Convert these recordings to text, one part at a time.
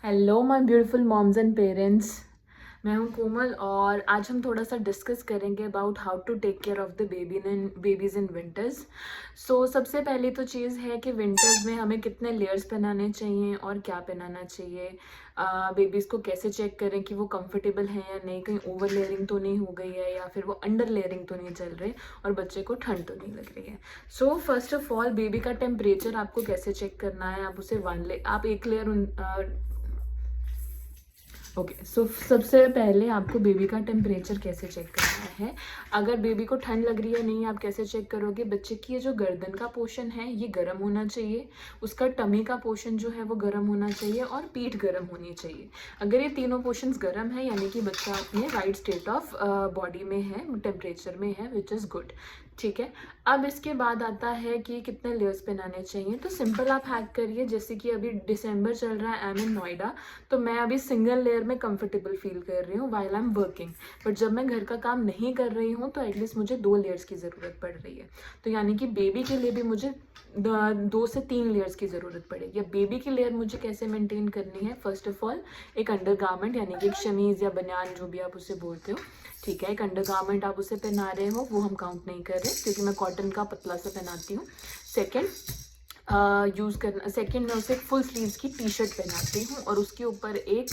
Hello my beautiful moms and parents. मैं हूं कोमल और आज हम थोड़ा सा डिस्कस करेंगे about how to take care of the babies in winters. So सबसे पहली तो चीज़ है कि विंटर्स में हमें कितने लेयर्स पहनाने चाहिए और क्या पहनाना चाहिए। बेबीज़ को कैसे चेक करें कि वो कंफर्टेबल हैं या नहीं, कहीं ओवर लेयरिंग तो नहीं हो गई है या फिर वो अंडर लेयरिंग तो नहीं चल रही और बच्चे को ठंड तो नहीं लग रही है। So first of all baby का टेम्परेचर आपको कैसे चेक करना है। आप उसे आप एक लेयर ओके सो सबसे पहले आपको बेबी का टेम्परेचर कैसे चेक करना है। अगर बेबी को ठंड लग रही है नहीं, आप कैसे चेक करोगे। बच्चे की ये जो गर्दन का पोर्शन है ये गर्म होना चाहिए, उसका टमी का पोर्शन जो है वो गर्म होना चाहिए और पीठ गर्म होनी चाहिए। अगर ये तीनों पोर्शंस गर्म है यानी कि बच्चा अपने राइट स्टेट ऑफ बॉडी में है, टेम्परेचर में है, विच इज़ गुड। ठीक है, अब इसके बाद आता है कि कितने लेयर्स पहनाने चाहिए। तो सिंपल आप हैक करिए, जैसे कि अभी दिसंबर चल रहा है, आई एम इन नोएडा, तो मैं अभी सिंगल लेयर में कंफर्टेबल फील कर रही हूँ while I am working. But जब मैं घर का काम नहीं कर रही हूँ तो एटलीस्ट मुझे 2 लेयर्स की ज़रूरत पड़ रही है। तो यानी कि बेबी के लिए भी मुझे 2 से 3 लेयर्स की ज़रूरत पड़ेगी। अब बेबी की लेयर मुझे कैसे मेंटेन करनी है। फर्स्ट ऑफ ऑल एक अंडर गारमेंट यानी कि एक शमीज़ या बनियान जो भी आप उसे बोलते हो, ठीक है, एक अंडर गारमेंट आप उसे पहना रहे हो, वो हम काउंट नहीं कर रहे क्योंकि मैं कॉटन का पतला सा पहनाती हूँ। सेकेंड मैं उसे एक फुल स्लीव्स की टी शर्ट पहनाती हूँ और उसके ऊपर एक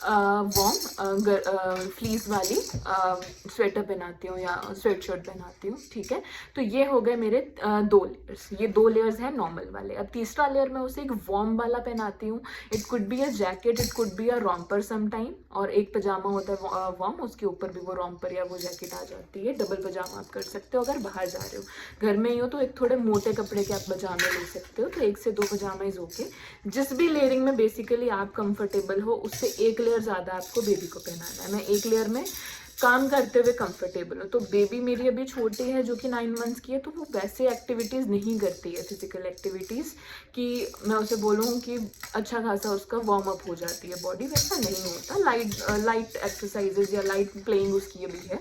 वार्म फ्लीस वाली स्वेटर पहनाती हूँ या स्वेट शर्ट पहनाती हूँ। ठीक है, तो ये हो गए मेरे 2 लेयर्स। ये 2 लेयर्स हैं नॉर्मल वाले। अब तीसरा लेयर मैं उसे एक वार्म वाला पहनाती हूँ। It could be a jacket, it could be a romper sometime, और एक पजामा होता है वार्म, उसके ऊपर भी वो रॉम्पर या वो जैकेट आ जाती है। डबल पजामा आप कर सकते हो अगर बाहर जा रहे हो। घर में ही हो तो एक थोड़े मोटे कपड़े के आप पजामे ले सकते हो, तो 1 से 2 पजामा इज ओके। जिस भी लेयरिंग में बेसिकली आप कंफर्टेबल हो उससे एक लेयर ज़्यादा आपको बेबी को पहनाना है। मैं एक लेयर में काम करते हुए कंफर्टेबल हूँ। तो बेबी मेरी अभी छोटी है जो कि 9 मंथ्स की है, तो वो वैसे एक्टिविटीज़ नहीं करती है, फिजिकल एक्टिविटीज़, कि मैं उसे बोलूँ कि अच्छा खासा उसका वार्म अप हो जाती है बॉडी, वैसा नहीं होता। लाइट एक्सरसाइजेज या लाइट प्लेइंग उसकी अभी है,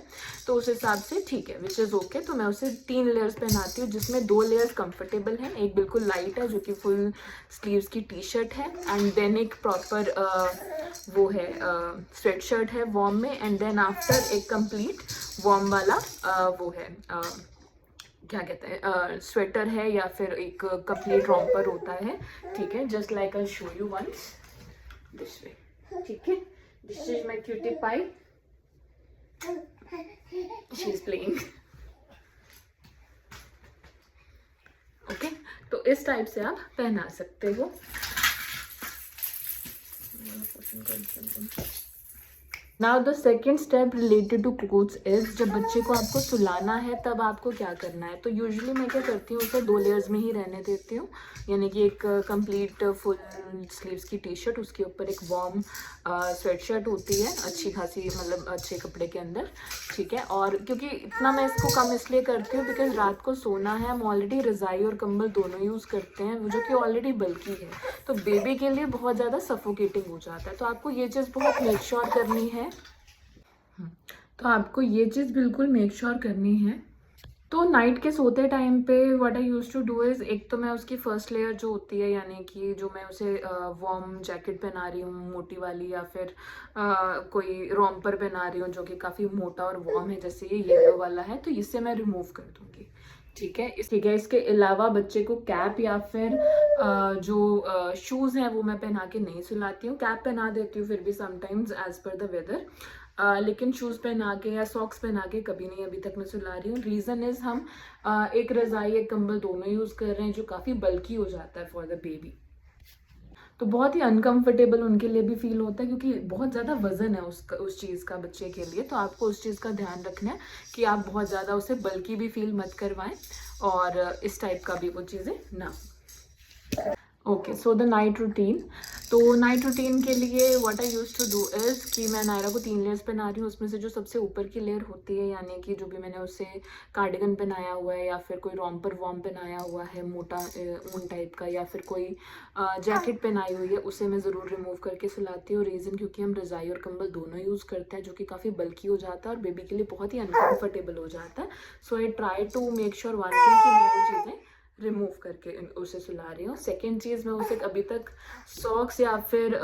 तो उस हिसाब से ठीक है, विच इज़ ओके। तो मैं उसे 3 लेयर्स पहनाती हूँ जिसमें 2 लेयर्स कंफर्टेबल हैं, एक बिल्कुल लाइट है जो कि फुल स्लीव्स की टी शर्ट है, एंड देन एक प्रॉपर वो है स्वेट शर्ट है वार्म में, एंड देन आफ्टर एक कंप्लीट वार्म वाला वो है क्या कहते हैं स्वेटर है या फिर एक कंप्लीट रॉम्पर होता है। ठीक है, just like I show you once this way. ठीक है, this is my cutie pie, she is playing. Okay, तो इस टाइप से आप पहना सकते हो। Now the second step related to clothes is, जब बच्चे को आपको सुलाना है तब आपको क्या करना है। तो यूजुअली मैं क्या करती हूँ, उसे 2 लेयर्स में ही रहने देती हूँ, यानी कि एक कंप्लीट फुल स्लीव्स की टी शर्ट, उसके ऊपर एक वार्म स्वेट शर्ट होती है अच्छी खासी, मतलब अच्छे कपड़े के अंदर। ठीक है, और क्योंकि इतना मैं इसको कम इसलिए करती हूँ बिकॉज रात को सोना है, हम ऑलरेडी रज़ाई और कंबल दोनों यूज़ करते हैं जो कि ऑलरेडी बल्कि है, तो बेबी के लिए बहुत ज़्यादा सफोकेटिंग हो जाता है। तो आपको ये चीज़ बहुत मेक श्योर करनी है। तो आपको ये चीज़ बिल्कुल मेक श्योर करनी है। तो नाइट के सोते टाइम पे what I use to do is, एक तो मैं उसकी फर्स्ट लेयर जो होती है, यानी कि जो मैं उसे वार्म जैकेट पहना रही हूँ मोटी वाली, या फिर कोई रॉम्पर पहना रही हूँ जो कि काफ़ी मोटा और वार्म है, जैसे ये येलो वाला है, तो इससे मैं रिमूव कर दूँगी। ठीक है, इसके अलावा बच्चे को कैप या फिर जो शूज़ हैं वो मैं पहना के नहीं सुलाती हूँ। कैप पहना देती हूँ फिर भी sometimes as per the weather, लेकिन शूज़ पहना के या सॉक्स पहना के कभी नहीं अभी तक मैं सुला रही हूँ। रीज़न इज़ हम एक रज़ाई एक कंबल दोनों यूज़ कर रहे हैं जो काफ़ी बल्की हो जाता है फॉर द बेबी, तो बहुत ही अनकंफर्टेबल उनके लिए भी फील होता है क्योंकि बहुत ज़्यादा वजन है उस चीज़ का बच्चे के लिए। तो आपको उस चीज़ का ध्यान रखना है कि आप बहुत ज़्यादा उसे बल्कि भी फील मत करवाएं और इस टाइप का भी वो चीज़ें ना। Okay, so the night routine. तो नाइट रूटीन के लिए what I use to do is कि मैं नायरा को 3 लेयर्स पहना रही हूँ, उसमें से जो सबसे ऊपर की लेयर होती है, यानी कि जो भी मैंने उसे कार्डिगन पहनाया हुआ है या फिर कोई रॉम्पर वॉर्म पहनाया हुआ है मोटा ऊन टाइप का, या फिर कोई जैकेट पहनाई हुई है, उसे मैं ज़रूर रिमूव करके सुलाती हूँ। रीज़न क्योंकि हम रज़ाई और कंबल दोनों यूज़ करते हैं जो कि काफ़ी बल्कि हो जाता है और बेबी के लिए बहुत ही अनकम्फर्टेबल हो जाता है। So I try to make sure one thing कि मैं वो चीज़ें रिमूव करके उसे सुला रही हूँ। सेकेंड चीज़, मैं उसे अभी तक सॉक्स या फिर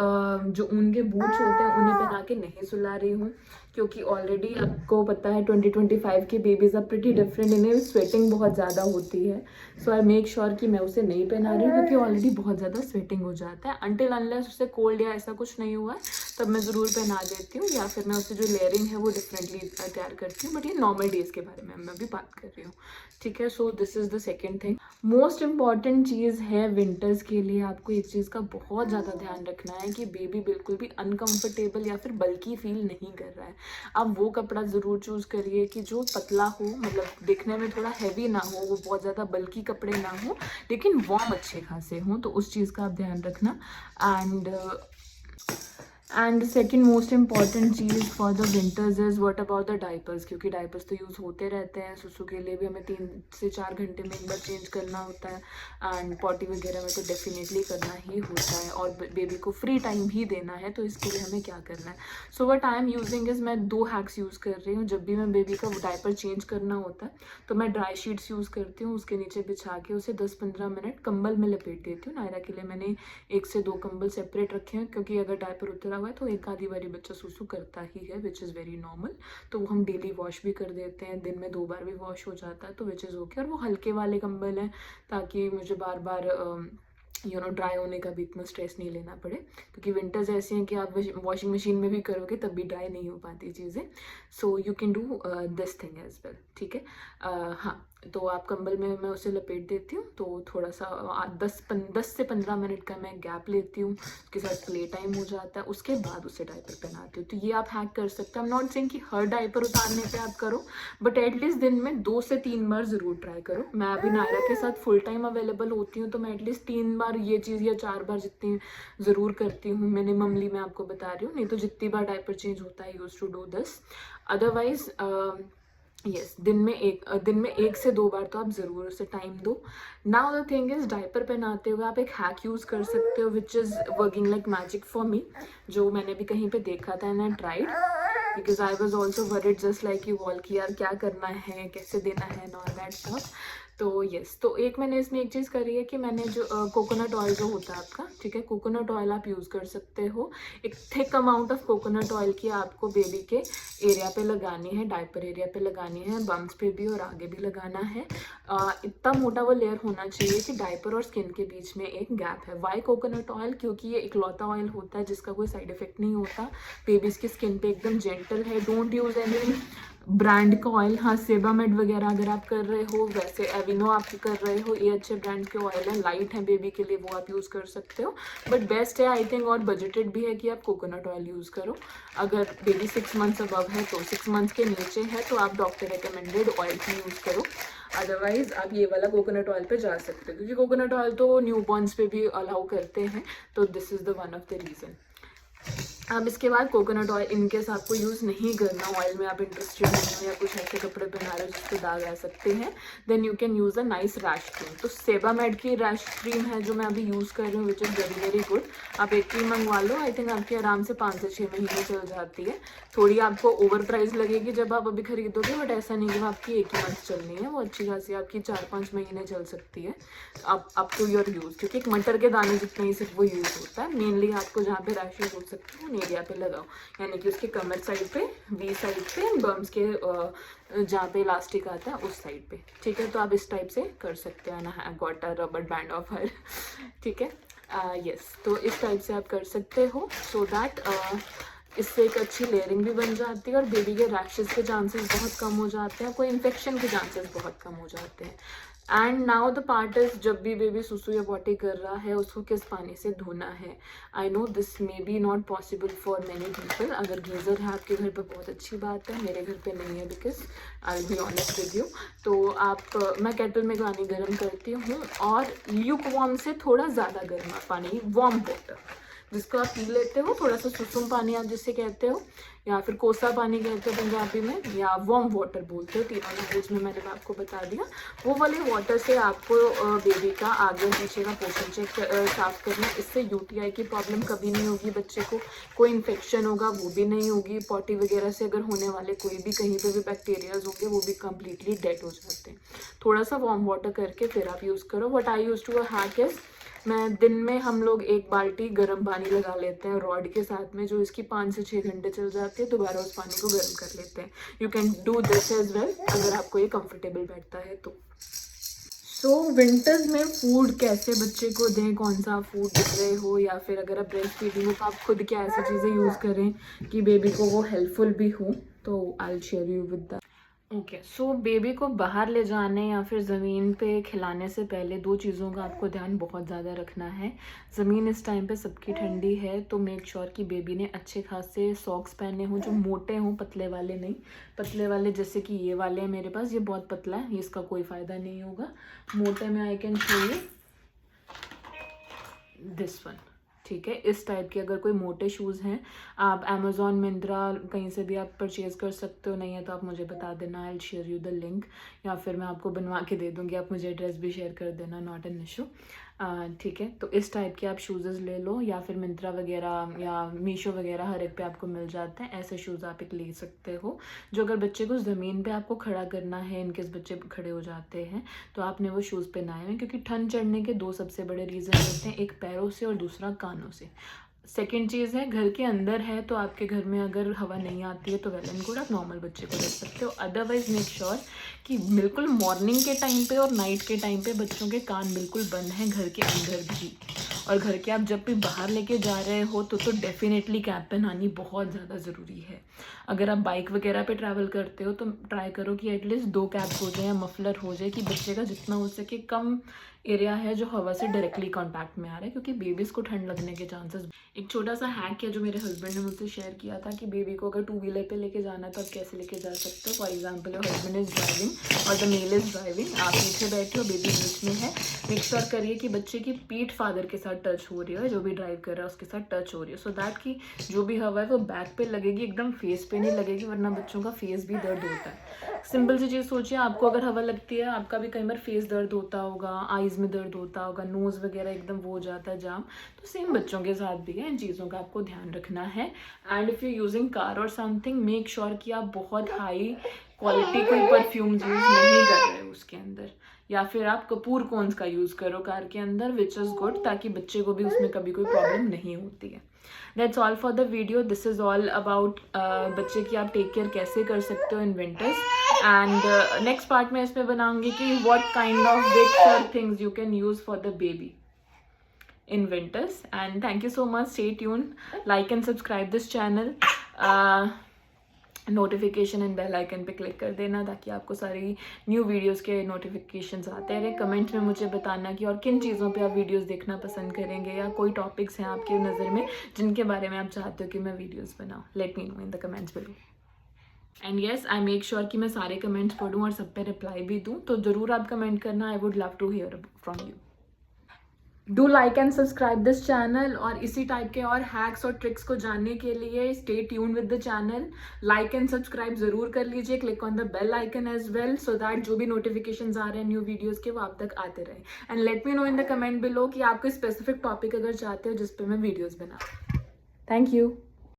जो ऊन के बूट्स होते हैं उन्हें पहना के नहीं सुला रही हूँ, क्योंकि ऑलरेडी आपको पता है 2025 की बेबीज़ आर प्रिटी डिफरेंट, इन्हें स्वेटिंग बहुत ज़्यादा होती है। सो आई मेक श्योर कि मैं उसे नहीं पहना रही हूँ, क्योंकि ऑलरेडी बहुत ज़्यादा स्वेटिंग हो जाता है। अनटिल अनलेस उसे कोल्ड या ऐसा कुछ नहीं हुआ है तब मैं ज़रूर पहना देती हूँ, या फिर मैं उसे जो लेयरिंग है वो डिफरेंटली तैयार करती हूँ। बट ये नॉर्मल डेज़ के बारे में मैं अभी बात कर रही हूँ, ठीक है। So this is the second thing. Most important चीज़ है विंटर्स के लिए आपको एक चीज़ का बहुत ज़्यादा ध्यान रखना है कि बेबी बिल्कुल भी अनकंफर्टेबल या फिर बल्कि फील नहीं कर रहा है। आप वो कपड़ा ज़रूर चूज़ करिए कि जो पतला हो, मतलब दिखने में थोड़ा हैवी ना हो, वो बहुत ज़्यादा बल्कि कपड़े ना हो, लेकिन वार्म अच्छे खासे हों, तो उस चीज़ का आप ध्यान रखना। And second most important cheese for the winters is what about the diapers, क्योंकि डाइपर्स तो यूज़ होते रहते हैं। सुसु के लिए भी हमें 3 से 4 घंटे में एक बार चेंज करना होता है, एंड पॉटी वगैरह में तो डेफिनेटली करना ही होता है, और बेबी को फ्री टाइम भी देना है, तो इसके लिए हमें क्या करना है। So what I am using is, मैं 2 हैक्स यूज़ कर रही हूँ। जब भी मैं बेबी का डाइपर चेंज करना होता है तो मैं ड्राई शीट्स यूज़ करती हूँ, उसके नीचे बिछा के उसे 10-15 मिनट कंबल में लपेट देती हूँ। नायरा के लिए मैंने 1 से 2 कंबल सेपरेट रखे हैं, क्योंकि अगर डायपर उतरा हुआ है तो एक आधी बारी बच्चा सुसु करता ही है, विच इज़ वेरी नॉर्मल। तो वो हम डेली वॉश भी कर देते हैं, दिन में 2 बार भी वॉश हो जाता है, तो विच इज़ ओके। और वो हल्के वाले कंबल हैं, ताकि मुझे बार बार ड्राई होने का भी इतना स्ट्रेस नहीं लेना पड़े, क्योंकि विंटर्स ऐसे हैं कि आप वॉशिंग मशीन में भी करोगे तब भी ड्राई नहीं हो पाती चीज़ें। So you can do this thing as well, ठीक है। हाँ, तो आप कंबल में मैं उसे लपेट देती हूँ, तो थोड़ा सा 10 से 15 मिनट का मैं गैप लेती हूँ, उसके साथ प्ले टाइम हो जाता है, उसके बाद उसे डायपर पहनाती हूँ। तो ये आप हैक कर सकते हैं। आई एम नॉट सेइंग कि हर डायपर उतारने पे आप करो, बट एटलीस्ट दिन में 2 से 3 बार ज़रूर ट्राई करो। मैं अभी नायरा के साथ फुल टाइम अवेलेबल होती हूँ, तो मैं एटलीस्ट 3 बार ये चीज़ या 4 बार जितनी ज़रूर करती हूँ। मिनिममली मैं आपको बता रही हूँ, नहीं तो जितनी बार डायपर चेंज होता है use to do this. Otherwise yes, दिन में 1 से 2 बार तो आप ज़रूर उसे टाइम दो। Now the thing is, diaper पहनाते हुए आप एक हैक यूज़ कर सकते हो which is working like magic for me, जो मैंने भी कहीं पे देखा था and I tried, because I was also worried just like you all कि यार क्या करना है, कैसे देना है, एंड ऑल दैट स्टफ। तो यस, तो एक मैंने इसमें एक चीज़ करी है कि मैंने जो कोकोनट ऑयल जो होता है आपका, ठीक है, कोकोनट ऑयल आप यूज़ कर सकते हो। एक thick amount of coconut oil की आपको बेबी के एरिया पे लगानी है, डायपर एरिया पे लगानी है, बम्स पे भी और आगे भी लगाना है। इतना मोटा वो लेयर होना चाहिए कि डायपर और स्किन के बीच में एक गैप है। Why coconut oil? क्योंकि ये इकलौता ऑयल होता है जिसका कोई साइड इफेक्ट नहीं होता, बेबीज़ की स्किन पे एकदम जेंटल है। डोंट यूज़ एनी ब्रांड का ऑयल। हाँ, सेबामेड वगैरह अगर आप कर रहे हो, वैसे एविनो आप कर रहे हो, ये अच्छे ब्रांड के ऑयल हैं, लाइट हैं बेबी के लिए, वो आप यूज़ कर सकते हो। बट बेस्ट है आई थिंक, और बजटेड भी है, कि आप कोकोनट ऑयल यूज़ करो। अगर बेबी 6 मंथ्स अबव है तो 6 मंथ्स के नीचे है तो आप डॉक्टर रिकमेंडेड ऑयल ही यूज़ करो। अदरवाइज आप ये वाला कोकोनट ऑयल पे जा सकते हो, क्योंकि कोकोनट ऑयल तो न्यूबॉर्न्स पे भी अलाउ करते हैं, तो this is the one of the reason. अब इसके बाद कोकोनट ऑयल इनकेस आपको यूज़ नहीं करना, ऑयल में आप इंटरेस्टेड नहीं हो या कुछ ऐसे कपड़े पहना रहे हो जिससे दाग आ सकते हैं, then you can use a nice rash cream. तो सेबामेड की रैश क्रीम है जो मैं अभी यूज़ कर रही हूँ, which is very very good. आप एक क्रीम मंगवा लो, आई थिंक आपकी आराम से 5 से 6 महीने चल जाती है। थोड़ी आपको ओवर प्राइस लगेगी जब आप अभी खरीदोगे, बट ऐसा नहीं कि आपकी 1 ही मंथ चलनी है, वो अच्छी खासी आपकी 4-5 महीने चल सकती है, अप टू योर यूज़। क्योंकि एक मटर के दाने जितना ही सिर्फ वो यूज़ होता है। मेनली आपको जहाँ पे रैशेज हो सकते हैं एरिया पे लगाओ, यानी कि उसके कमर साइड पे, वी साइड पे, बम्स के जहाँ पे इलास्टिक आता है उस साइड पे, ठीक है। तो आप इस टाइप से कर सकते हो ना, I got a rubber band of her, ठीक है। यस, तो इस टाइप से आप कर सकते हो, सो दैट इससे एक अच्छी लेयरिंग भी बन जाती है, और बेबी के रैशेज़ के चांसेस बहुत कम हो जाते हैं, कोई इन्फेक्शन के चांसेस बहुत कम हो जाते हैं। And now the part is, जब भी बेबी सुसु या पॉटी कर रहा है उसको किस पानी से धोना है। I know this may be not possible for many people. अगर गीज़र है आपके घर पे बहुत अच्छी बात है, मेरे घर पे नहीं है, because I will be honest with you. तो आप मैं केटल में पानी गर्म करती हूँ, और ल्यूक वार्म से थोड़ा ज़्यादा गर्म पानी, वार्म वाटर, जिसको आप पी लेते हो, थोड़ा सा सुसुम पानी आप जिसे कहते हो, या फिर कोसा पानी कहते हो पंजाबी में, या वार्म वाटर बोलते हो, तीनों लैंग्वेज में मैंने आपको बता दिया। वो वाले वाटर से आपको बेबी का आगे और पीछे का पोषण चेक साफ करना। इससे यूटीआई की प्रॉब्लम कभी नहीं होगी, बच्चे को कोई इन्फेक्शन होगा वो भी नहीं होगी, पॉटी वगैरह से अगर होने वाले कोई भी कहीं पे भी बैक्टीरियाज होंगे वो भी कम्प्लीटली डेड हो जाते हैं। थोड़ा सा वार्म वाटर करके फिर आप यूज़ करो। What I use to hack is, मैं दिन में हम लोग 1 बाल्टी गर्म पानी लगा लेते हैं रॉड के साथ में, जो इसकी 5 से 6 घंटे चल जाती है, दोबारा उस पानी को गर्म कर लेते हैं। You can do this as well अगर आपको ये कंफर्टेबल बैठता है तो। सो विंटर्स में फूड कैसे बच्चे को दें, कौन सा फूड दे रहे हो, या फिर अगर आप ब्रेस्ट फीडिंग हो तो आप खुद क्या ऐसी चीज़ें यूज़ करें कि बेबी को वो हेल्पफुल भी हो, तो I will share you with that. Okay, so baby को बाहर ले जाने या फिर ज़मीन पे खिलाने से पहले 2 चीज़ों का आपको ध्यान बहुत ज़्यादा रखना है। ज़मीन इस टाइम पे सबकी ठंडी है, तो मेक श्योर कि बेबी ने अच्छे खासे सॉक्स पहने हों, जो मोटे हों, पतले वाले नहीं। पतले वाले जैसे कि ये वाले हैं मेरे पास, ये बहुत पतला है, ये इसका कोई फ़ायदा नहीं होगा। मोटे में I can show you this one, ठीक है। इस टाइप के अगर कोई मोटे शूज़ हैं, आप अमेज़ॉन, मिंत्रा कहीं से भी आप परचेज़ कर सकते हो। नहीं है तो आप मुझे बता देना, I will share you the link, या फिर मैं आपको बनवा के दे दूँगी, आप मुझे एड्रेस भी शेयर कर देना, नॉट एन इशू, ठीक है। तो इस टाइप के आप शूज़ ले लो, या फिर मिंत्रा वगैरह या मीशो वगैरह हर एक पे आपको मिल जाते हैं। ऐसे शूज़ आप एक ले सकते हो, जो अगर बच्चे को ज़मीन पे आपको खड़ा करना है, इनकेस बच्चे खड़े हो जाते हैं तो आपने वो शूज़ पहनाए हैं, क्योंकि ठंड चढ़ने के 2 सबसे बड़े रीज़न होते हैं, एक पैरों से और दूसरा कानों से। सेकेंड चीज़ है, घर के अंदर है तो आपके घर में अगर हवा नहीं आती है तो वेल एंड गुड, आप नॉर्मल बच्चे को रख सकते हो। अदरवाइज मेक श्योर कि बिल्कुल मॉर्निंग के टाइम पे और नाइट के टाइम पे बच्चों के कान बिल्कुल बंद हैं, घर के अंदर भी। और घर के आप जब भी बाहर लेके जा रहे हो तो डेफिनेटली कैप पहनानी बहुत ज़्यादा ज़रूरी है। अगर आप बाइक वगैरह पे ट्रैवल करते हो तो ट्राई करो कि एटलीस्ट 2 कैप हो जाए या मफलर हो जाए, कि बच्चे का जितना हो सके कम एरिया है जो हवा से डायरेक्टली कांटेक्ट में आ रहा है, क्योंकि बेबीज़ को ठंड लगने के चांसेस। एक छोटा सा हैक है जो मेरे हस्बैंड ने मुझसे शेयर किया था, कि बेबी को अगर 2 व्हीलर पे लेके जाना है तो आप कैसे लेके जा सकते हो। For example, your husband is driving और द मेल इज़ ड्राइविंग, आप पीछे बैठे हो, बेबी बीच में है। मेक श्योर करिए कि बच्चे की पीठ फादर के साथ टच हो रही है, जो भी ड्राइव कर रहा है उसके साथ टच हो रही है, सो दैट कि जो भी हवा है वो बैक पे लगेगी, एकदम फेस पे नहीं लगेगी, वरना बच्चों का फेस भी दर्द होता है। सिंपल सी चीज़ सोचिए, आपको अगर हवा लगती है, आपका भी कई बार फेस दर्द होता होगा, आईज़ में दर्द होता होगा, नोज़ वगैरह एकदम वो हो जाता है जाम, तो सेम बच्चों के साथ भी है, इन चीज़ों का आपको ध्यान रखना है। And if you using car और समथिंग, मेक श्योर कि आप बहुत हाई क्वालिटी कोई परफ्यूम यूज़ नहीं कर रहे हो उसके अंदर, या फिर आप कपूर कॉन्स का यूज़ करो कार के अंदर, विच इज़ गुड, ताकि बच्चे को भी उसमें कभी कोई प्रॉब्लम नहीं होती है। That's all for the video. This is all about बच्चे की आप टेक केयर कैसे कर सकते हो in winters. And next part में इसमें बनाऊंगी कि व्हाट काइंड ऑफ बिग्स और things you can use for the baby in winters. And thank you so much. Stay tuned, like and subscribe this channel, notification and bell icon पे click कर देना, ताकि आपको सारी न्यू वीडियोस के notifications आते रहे। कमेंट में मुझे बताना कि और किन चीज़ों पे आप वीडियोस देखना पसंद करेंगे, या कोई टॉपिक्स हैं आपके नज़र में जिनके बारे में आप चाहते हो कि मैं वीडियोस बनाऊँ। Let me know in the comments below. And yes, I make sure कि मैं सारे कमेंट्स पढ़ूँ और सब पे रिप्लाई भी दूँ, तो ज़रूर आप कमेंट करना, I would love to hear from you. Do like and subscribe this channel, और इसी टाइप के और हैक्स और ट्रिक्स को जानने के लिए stay tune with the channel. Like and subscribe जरूर कर लीजिए, click on the bell icon as well, so that जो भी नोटिफिकेशंस आ रहे हैं न्यू वीडियोस के वो आप तक आते रहे। And let me know in the comment below कि आप कोई स्पेसिफिक टॉपिक अगर चाहते हो जिस पे मैं वीडियोस बनाऊँ। Thank you.